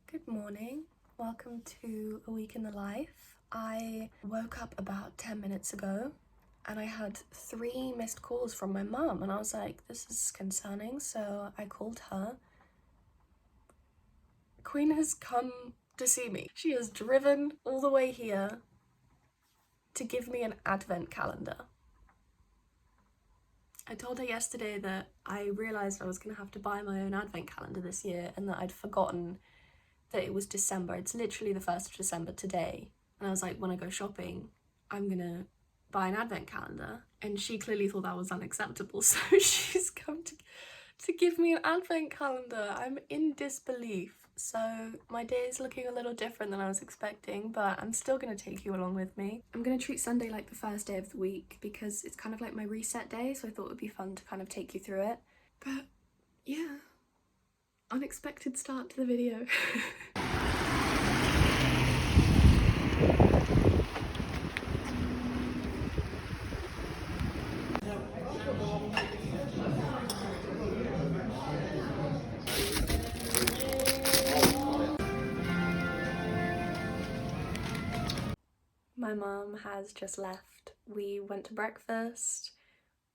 Good morning. Welcome to A Week in the Life. I woke up about 10 minutes ago and I had 3 missed calls from my mum and I was like, this is concerning, so I called her. Queen has come to see me. She has driven all the way here to give me an advent calendar. I told her yesterday that I realised I was going to have to buy my own advent calendar this year and that I'd forgotten that it was December. It's literally the 1st of December today. And I was like, when I go shopping, I'm gonna buy an advent calendar. And she clearly thought that was unacceptable, so she's come to give me an advent calendar. I'm in disbelief. So my day is looking a little different than I was expecting, but I'm still gonna take you along with me. I'm gonna treat Sunday like the first day of the week because it's kind of like my reset day, so I thought it would be fun to kind of take you through it. But yeah, unexpected start to the video. My mum has just left. We went to breakfast,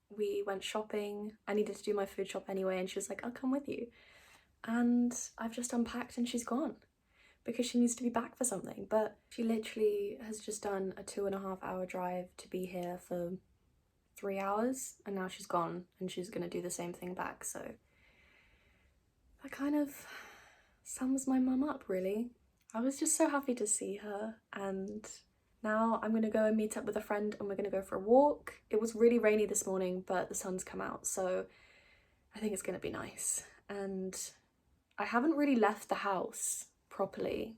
we went shopping. I needed to do my food shop anyway and she was like, I'll come with you. And I've just unpacked and she's gone because she needs to be back for something. But she literally has just done a 2.5-hour drive to be here for 3 hours and now she's gone and she's gonna do the same thing back. So that kind of sums my mum up, really. I was just so happy to see her, and now I'm gonna go and meet up with a friend and we're gonna go for a walk. It was really rainy this morning, but the sun's come out, so I think it's gonna be nice. And I haven't really left the house properly,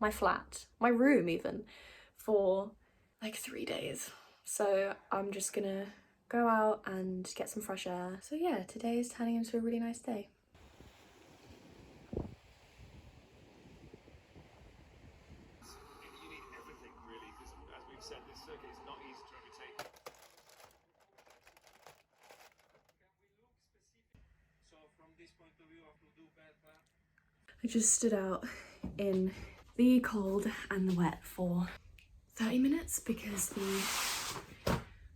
my flat, my room even, for like 3 days. So I'm just gonna go out and get some fresh air. So yeah, today is turning into a really nice day. This circuit is not easy to overtake. So from this point of view, I will do better. I just stood out in the cold and the wet for 30 minutes because the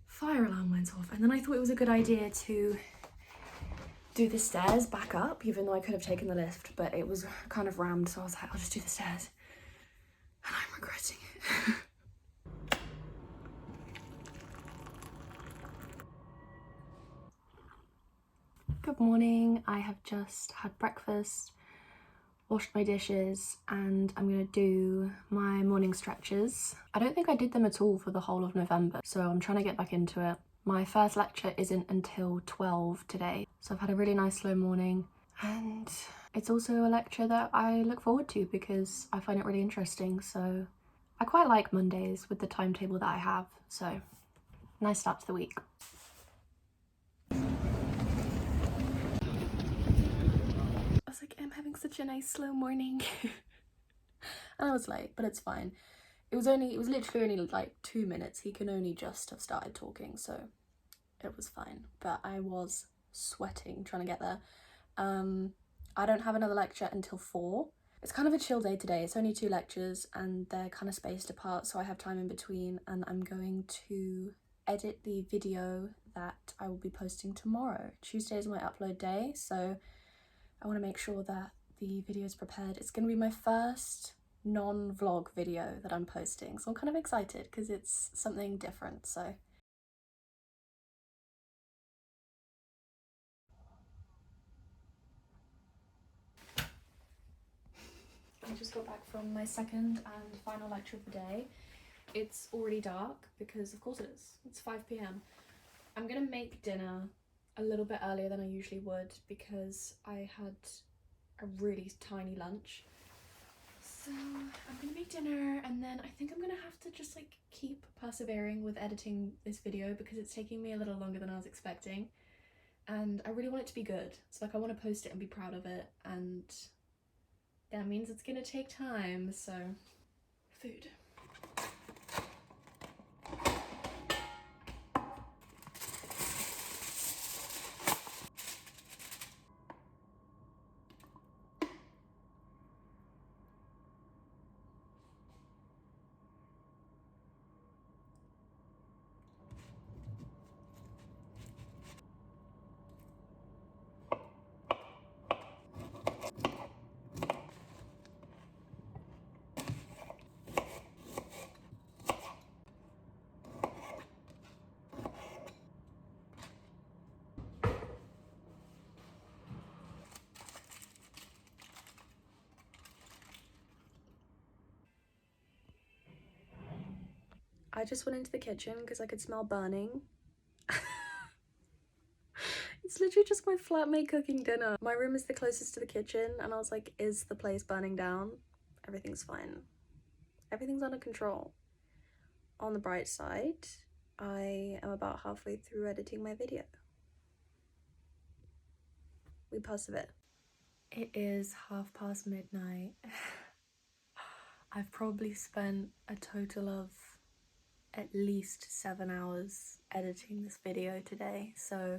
fire alarm went off, and then I thought it was a good idea to do the stairs back up, even though I could have taken the lift, but it was kind of rammed, so I was like, I'll just do the stairs, and I'm regretting it. Good morning. I have just had breakfast, washed my dishes, and I'm gonna do my morning stretches. I don't think I did them at all for the whole of November, so I'm trying to get back into it. My first lecture isn't until 12 today, so I've had a really nice slow morning, and it's also a lecture that I look forward to because I find it really interesting. So I quite like Mondays with the timetable that I have, so nice start to the week. I was like, I'm having such a nice slow morning. And I was late, but it's fine. It was literally only like 2 minutes. He can only just have started talking, so it was fine. But I was sweating trying to get there. I don't have another lecture until 4. It's kind of a chill day today. It's only 2 lectures and they're kind of spaced apart, so I have time in between, and I'm going to edit the video that I will be posting tomorrow. Tuesday is my upload day, so I want to make sure that the video is prepared. It's going to be my first non-vlog video that I'm posting, so I'm kind of excited because it's something different. So I just got back from my second and final lecture of the day. It's already dark because of course it is. It's 5 p.m. I'm gonna make dinner a little bit earlier than I usually would because I had a really tiny lunch. So I'm gonna make dinner, and then I think I'm gonna have to just like keep persevering with editing this video because it's taking me a little longer than I was expecting, and I really want it to be good. So like I want to post it and be proud of it, and that means it's gonna take time. So food. I just went into the kitchen because I could smell burning. It's literally just my flatmate cooking dinner. My room is the closest to the kitchen and I was like, is the place burning down? Everything's fine. Everything's under control. On the bright side, I am about halfway through editing my video. We persevere. It is midnight. I've probably spent a total of at least 7 hours editing this video today, so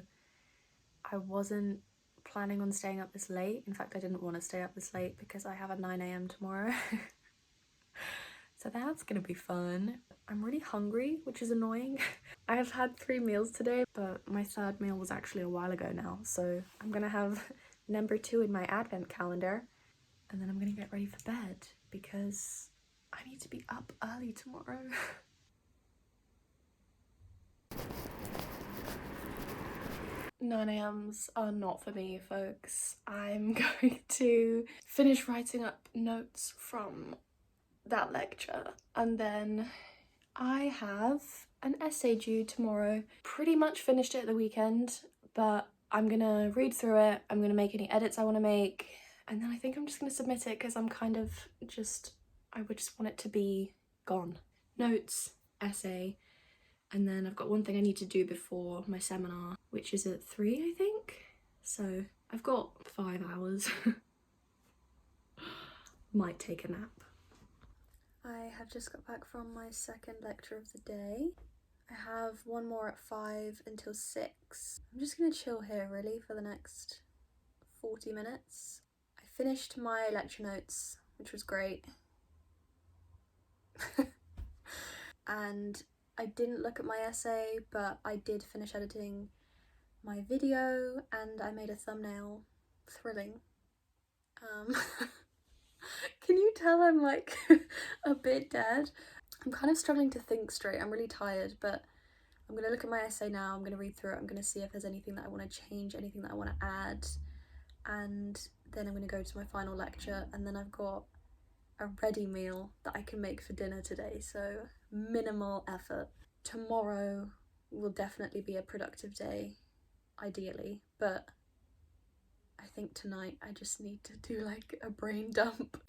I wasn't planning on staying up this late. In fact, I didn't want to stay up this late because I have a 9 AM tomorrow. So that's gonna be fun. I'm really hungry, which is annoying. I have had 3 meals today, but my 3rd meal was actually a while ago now, so I'm gonna have number 2 in my advent calendar, and then I'm gonna get ready for bed because I need to be up early tomorrow. 9 AMs are not for me, folks. I'm going to finish writing up notes from that lecture, and then I have an essay due tomorrow. Pretty much finished it at the weekend, but I'm gonna read through it, I'm gonna make any edits I want to make, and then I think I'm just gonna submit it because I'm kind of just, I would just want it to be gone. Notes, essay, and then I've got one thing I need to do before my seminar, which is at 3, I think. So I've got 5 hours. Might take a nap. I have just got back from my 2nd lecture of the day. I have one more at 5 until 6. I'm just gonna chill here really for the next 40 minutes. I finished my lecture notes, which was great. And I didn't look at my essay, but I did finish editing my video and I made a thumbnail. Thrilling. Can you tell I'm like a bit dead? I'm kind of struggling to think straight. I'm really tired, but I'm gonna look at my essay now. I'm gonna read through it. I'm gonna see if there's anything that I want to change, anything that I want to add, and then I'm gonna go to my final lecture, and then I've got a ready meal that I can make for dinner today, so minimal effort. Tomorrow will definitely be a productive day, ideally, but I think tonight I just need to do like a brain dump.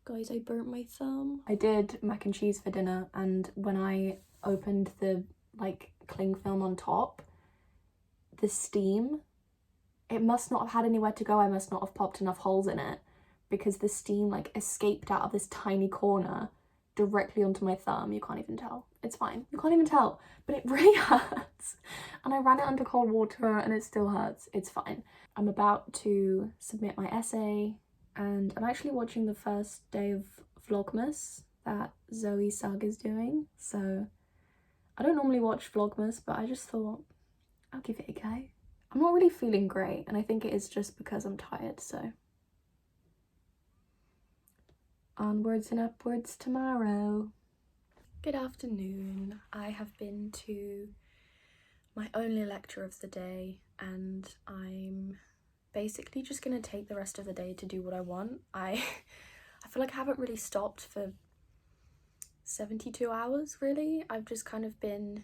Guys, I burnt my thumb. I did mac and cheese for dinner, and when I opened the like cling film on top, the steam, it must not have had anywhere to go. I must not have popped enough holes in it because the steam like escaped out of this tiny corner directly onto my thumb. You can't even tell. It's fine. You can't even tell, but it really hurts. And I ran it under cold water and it still hurts. It's fine. I'm about to submit my essay and I'm actually watching the first day of Vlogmas that Zoe Sugg is doing. So I don't normally watch Vlogmas, but I just thought I'll give it a go. I'm not really feeling great and I think it is just because I'm tired, so onwards and upwards tomorrow. Good afternoon. I have been to my only lecture of the day and I'm basically just gonna take the rest of the day to do what I want. I feel like I haven't really stopped for 72 hours really. I've just kind of been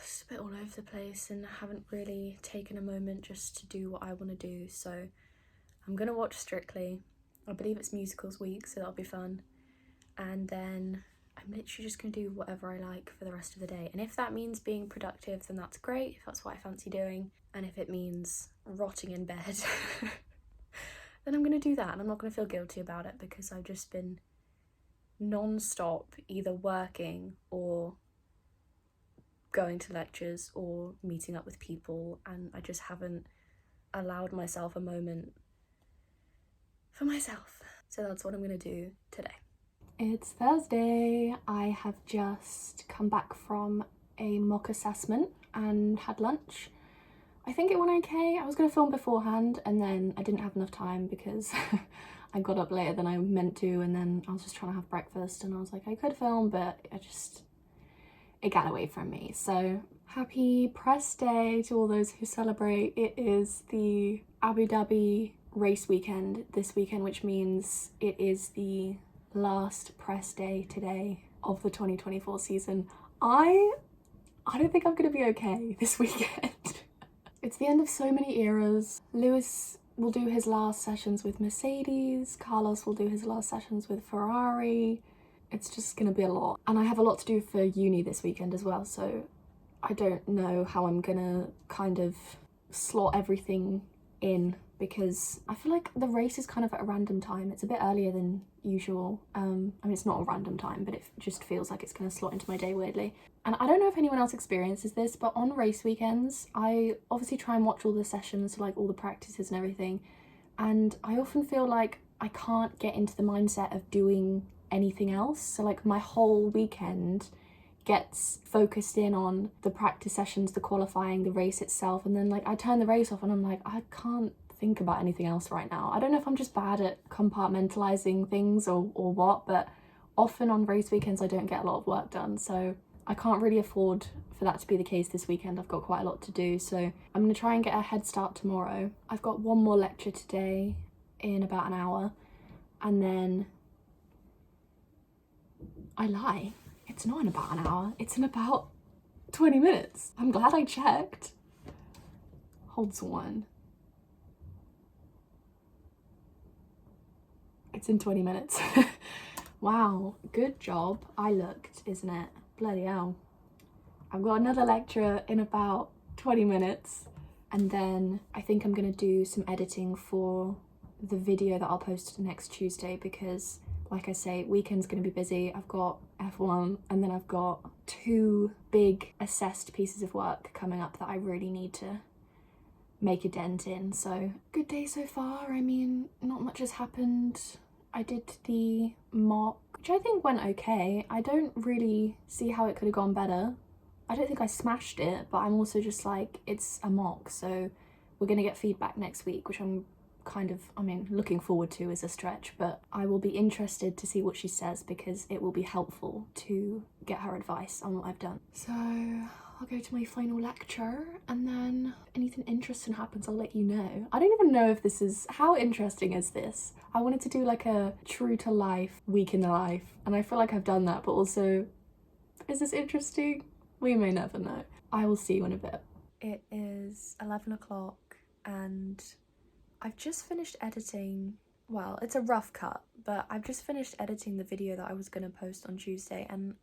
just a bit all over the place and haven't really taken a moment just to do what I want to do. So I'm gonna watch Strictly. I believe it's musicals week, so that'll be fun. And then I'm literally just gonna do whatever I like for the rest of the day. And if that means being productive, then that's great, if that's what I fancy doing. And if it means rotting in bed, then I'm gonna do that. And I'm not gonna feel guilty about it because I've just been non-stop either working or going to lectures or meeting up with people, and I just haven't allowed myself a moment for myself. So that's what I'm gonna do today. It's Thursday. I have just come back from a mock assessment and had lunch. I think it went okay. I was gonna film beforehand and then I didn't have enough time because I got up later than I meant to, and then I was just trying to have breakfast and I was like, I could film, but it got away from me. So happy press day to all those who celebrate. It is the Abu Dhabi race weekend this weekend, which means it is the last press day today of the 2024 season. I don't think I'm gonna be okay this weekend. It's the end of so many eras. Lewis will do his last sessions with Mercedes, Carlos will do his last sessions with Ferrari. It's just gonna be a lot. And I have a lot to do for uni this weekend as well, so I don't know how I'm gonna kind of slot everything in, because I feel like the race is kind of at a random time. It's a bit earlier than usual. I mean, it's not a random time, but it just feels like it's gonna slot into my day weirdly. And I don't know if anyone else experiences this, but on race weekends, I obviously try and watch all the sessions, like all the practices and everything, and I often feel like I can't get into the mindset of doing anything else. So like my whole weekend gets focused in on the practice sessions, the qualifying, the race itself, and then like I turn the race off and I'm like, I can't think about anything else right now. I don't know if I'm just bad at compartmentalizing things or what, but often on race weekends I don't get a lot of work done, so I can't really afford for that to be the case this weekend. I've got quite a lot to do, so I'm gonna try and get a head start tomorrow. I've got one more lecture today in about an hour, and then I lie. It's not in about an hour, it's in about 20 minutes. I'm glad I checked. Holds one. It's in 20 minutes. Wow, good job. I looked, isn't it? Bloody hell. I've got another lecture in about 20 minutes, and then I think I'm gonna do some editing for the video that I'll post next Tuesday, because like I say, weekend's gonna be busy. I've got F1 and then I've got 2 big assessed pieces of work coming up that I really need to make a dent in. So good day so far. I mean, not much has happened. I did the mock, which I think went okay. I don't really see how it could have gone better. I don't think I smashed it, but I'm also just like, it's a mock, so we're gonna get feedback next week, which I'm kind of, I mean, looking forward to is a stretch, but I will be interested to see what she says, because it will be helpful to get her advice on what I've done. So I'll go to my final lecture, and then if anything interesting happens, I'll let you know. I don't even know if this is, how interesting is this? I wanted to do like a true to life week in the life, and I feel like I've done that, but also, is this interesting? We may never know. I will see you in a bit. It is 11 o'clock and I've just finished editing, well, it's a rough cut, but I've just finished editing the video that I was gonna post on Tuesday, and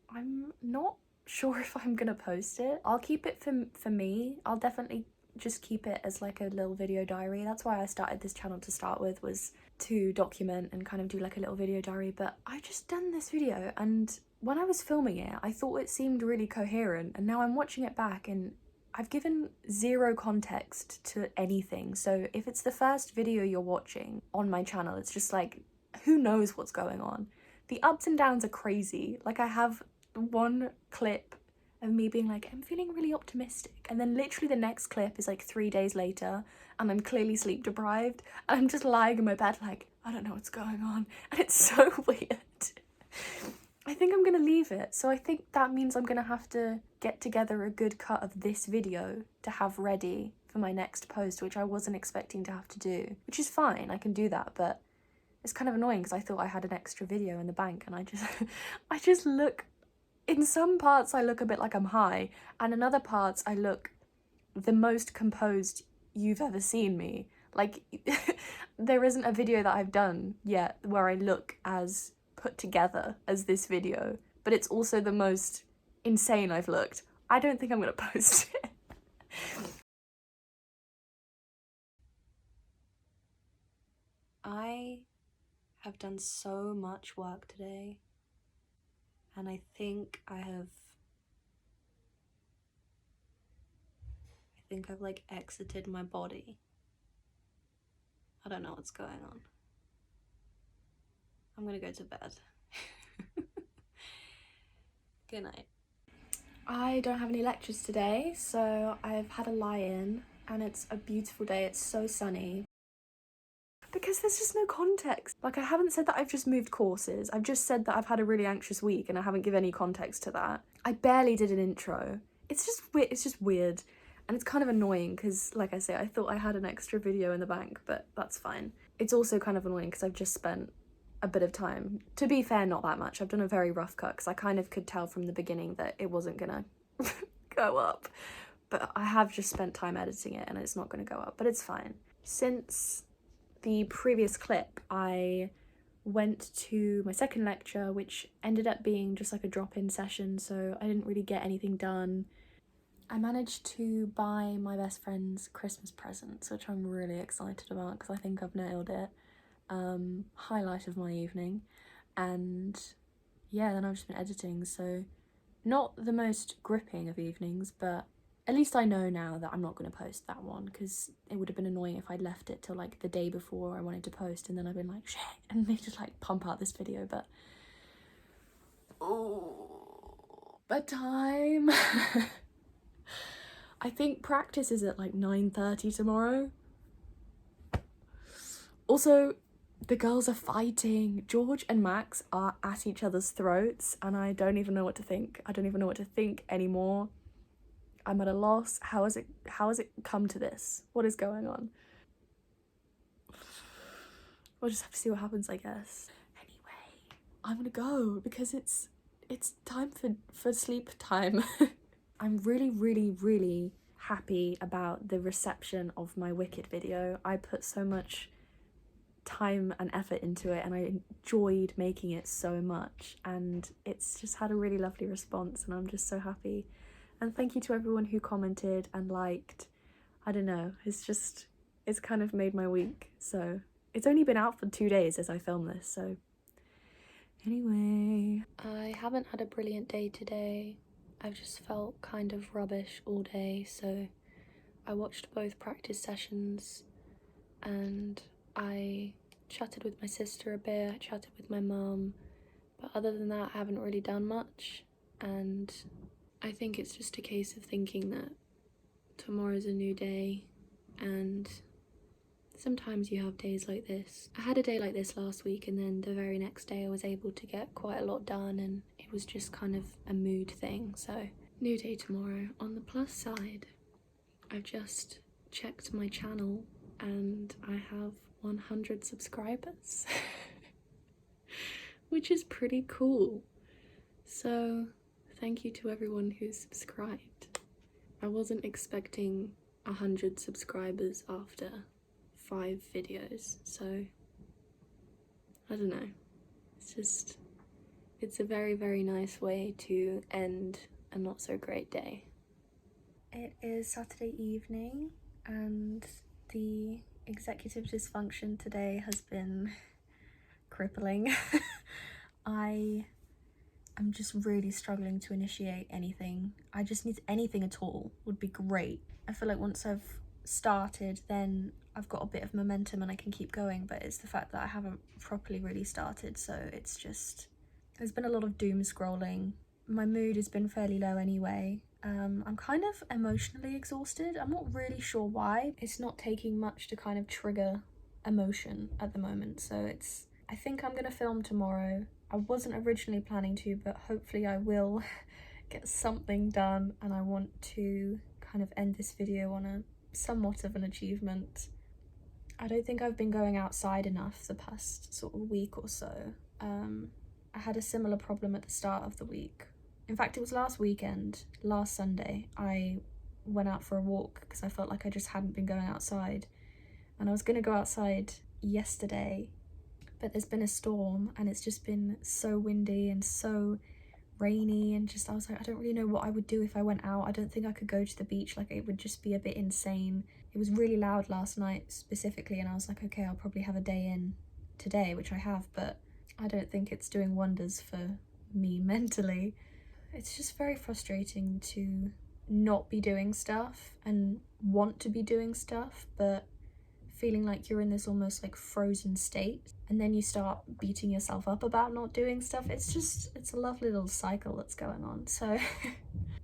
I'm not sure if I'm gonna post it. I'll keep it for me. I'll definitely just keep it as like a little video diary. That's why I started this channel to start with, was to document and kind of do like a little video diary. But I just done this video, and when I was filming it, I thought it seemed really coherent, and now I'm watching it back and I've given zero context to anything. So if it's the first video you're watching on my channel, it's just like, who knows what's going on? The ups and downs are crazy. Like, I have one clip of me being like, I'm feeling really optimistic, and then literally the next clip is like 3 days later and I'm clearly sleep deprived and I'm just lying in my bed like, I don't know what's going on, and it's so weird. I think I'm gonna leave it. So I think that means I'm gonna have to get together a good cut of this video to have ready for my next post, which I wasn't expecting to have to do, which is fine, I can do that, but it's kind of annoying because I thought I had an extra video in the bank, and I just look, in some parts I look a bit like I'm high, and in other parts I look the most composed you've ever seen me. Like, there isn't a video that I've done yet where I look as put together as this video, but it's also the most insane I've looked. I don't think I'm gonna post it. I have done so much work today, and I think I've like exited my body. I don't know what's going on. I'm gonna go to bed. Good night. I don't have any lectures today, so I've had a lie-in, and it's a beautiful day. It's so sunny. Because there's just no context. Like, I haven't said that I've just moved courses. I've just said that I've had a really anxious week, and I haven't given any context to that. I barely did an intro. It's just weird. It's just weird. And it's kind of annoying because, like I say, I thought I had an extra video in the bank, but that's fine. It's also kind of annoying because I've just spent a bit of time. To be fair, not that much. I've done a very rough cut because I kind of could tell from the beginning that it wasn't gonna go up. But I have just spent time editing it and it's not gonna go up, but it's fine. Since the previous clip, I went to my second lecture, which ended up being just like a drop-in session, so I didn't really get anything done. I managed to buy my best friend's Christmas presents, which I'm really excited about because I think I've nailed it. Highlight of my evening. And yeah, then I've just been editing, so not the most gripping of evenings, but at least I know now that I'm not going to post that one, because it would have been annoying if I'd left it till like the day before I wanted to post and then I've been like, shit, and they just like pump out this video. But oh, bedtime. I think practice is at like 9:30 tomorrow. Also, the girls are fighting. George and Max are at each other's throats and I don't even know what to think. I don't even know what to think anymore. I'm at a loss. How has it come to this? What is going on? We'll just have to see what happens, I guess. Anyway, I'm gonna go because it's time for sleep time. I'm really happy about the reception of my Wicked video. I put so much time and effort into it and I enjoyed making it so much, and it's just had a really lovely response and I'm just so happy. And thank you to everyone who commented and liked. I don't know, it's kind of made my week. So it's only been out for 2 days as I film this, so anyway. I haven't had a brilliant day today. I've just felt kind of rubbish all day, so I watched both practice sessions and I chatted with my sister a bit, I chatted with my mum, but other than that I haven't really done much. And I think it's just a case of thinking that tomorrow's a new day, and sometimes you have days like this. I had a day like this last week and then the very next day I was able to get quite a lot done and it was just kind of a mood thing. So new day tomorrow. On the plus side, I've just checked my channel and I have 100 subscribers, which is pretty cool. So thank you to everyone who's subscribed. I wasn't expecting 100 subscribers after 5 videos, so I don't know. It's a very nice way to end a not so great day. It is Saturday evening and the executive dysfunction today has been crippling. I am just really struggling to initiate anything. I just need anything at all would be great. I feel like once I've started, then I've got a bit of momentum and I can keep going, but it's the fact that I haven't properly really started, so it's just, there's been a lot of doom scrolling. My mood has been fairly low anyway. I'm kind of emotionally exhausted. I'm not really sure why. It's not taking much to kind of trigger emotion at the moment, so I think I'm gonna film tomorrow. I wasn't originally planning to, but hopefully I will get something done, and I want to kind of end this video on a somewhat of an achievement. I don't think I've been going outside enough the past sort of week or so. I had a similar problem at the start of the week. In fact, it was last weekend, last Sunday, I went out for a walk because I felt like I just hadn't been going outside. And I was gonna go outside yesterday, but there's been a storm and it's just been so windy and so rainy, and just I was like, I don't really know what I would do if I went out. I don't think I could go to the beach, like it would just be a bit insane. It was really loud last night specifically, and I was like, okay, I'll probably have a day in today, which I have, but I don't think it's doing wonders for me mentally. It's just very frustrating to not be doing stuff and want to be doing stuff, but feeling like you're in this almost like frozen state, and then you start beating yourself up about not doing stuff. It's a lovely little cycle that's going on. So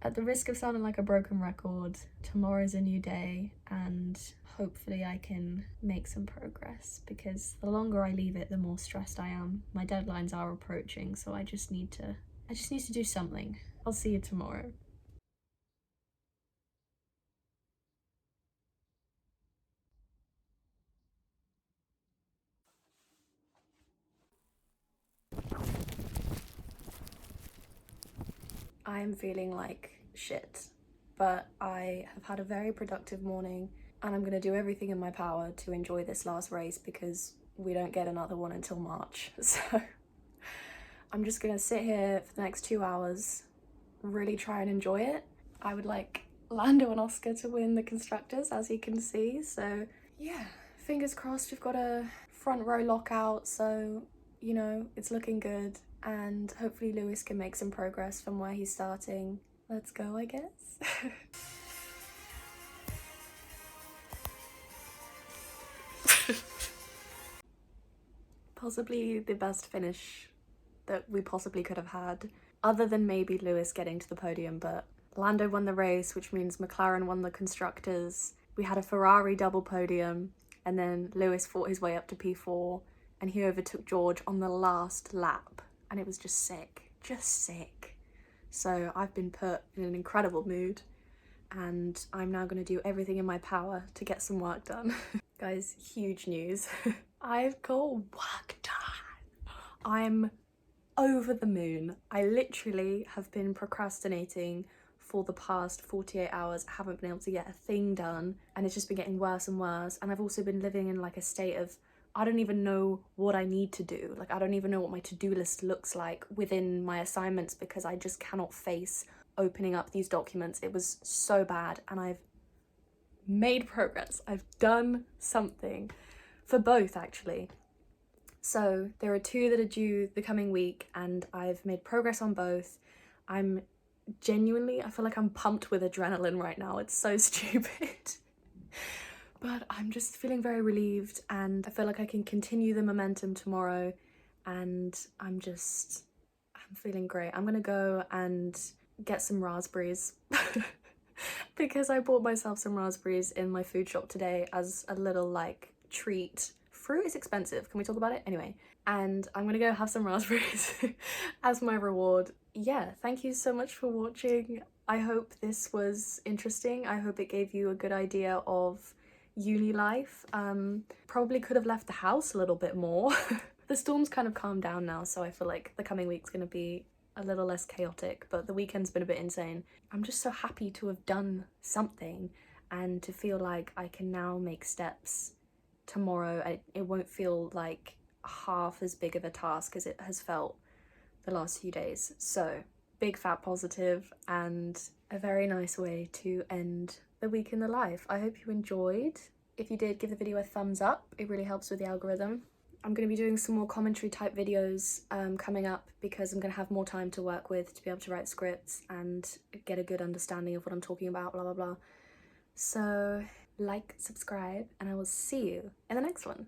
at the risk of sounding like a broken record, tomorrow's a new day and hopefully I can make some progress, because the longer I leave it, the more stressed I am. My deadlines are approaching, so I just need to do something. I'll see you tomorrow. I'm feeling like shit, but I have had a very productive morning and I'm gonna do everything in my power to enjoy this last race because we don't get another one until March. So I'm just gonna sit here for the next 2 hours, really try and enjoy it. I would like Lando and Oscar to win the constructors, as you can see, so yeah, fingers crossed. We've got a front row lockout, so you know, it's looking good, and hopefully Lewis can make some progress from where he's starting. Let's go, I guess. Possibly the best finish that we possibly could have had, other than maybe Lewis getting to the podium, but Lando won the race, which means McLaren won the constructors. We had a Ferrari double podium, and then Lewis fought his way up to P4 and he overtook George on the last lap, and it was just sick, So I've been put in an incredible mood and I'm now going to do everything in my power to get some work done. Guys, huge news. I've got work done. I'm over the moon. I literally have been procrastinating for the past 48 hours. I haven't been able to get a thing done and it's just been getting worse and worse. And I've also been living in like a state of, I don't even know what I need to do. Like, I don't even know what my to-do list looks like within my assignments because I just cannot face opening up these documents. It was so bad and I've made progress. I've done something for both actually. So there are 2 that are due the coming week and I've made progress on both. I'm genuinely, I feel like I'm pumped with adrenaline right now. It's so stupid. But I'm just feeling very relieved and I feel like I can continue the momentum tomorrow and I'm feeling great. I'm gonna go and get some raspberries because I bought myself some raspberries in my food shop today as a little like treat. Fruit is expensive, can we talk about it? Anyway, and I'm gonna go have some raspberries as my reward. Yeah, thank you so much for watching. I hope this was interesting. I hope it gave you a good idea of uni life. Probably could have left the house a little bit more. The storm's kind of calmed down now, so I feel like the coming week's gonna be a little less chaotic, but the weekend's been a bit insane. I'm just so happy to have done something and to feel like I can now make steps tomorrow. It won't feel like half as big of a task as it has felt the last few days. So big fat positive and a very nice way to end the week in the life. I hope you enjoyed. If you did, give the video a thumbs up. It really helps with the algorithm. I'm going to be doing some more commentary type videos coming up because I'm going to have more time to work with to be able to write scripts and get a good understanding of what I'm talking about, blah blah blah. So like, subscribe, and I will see you in the next one.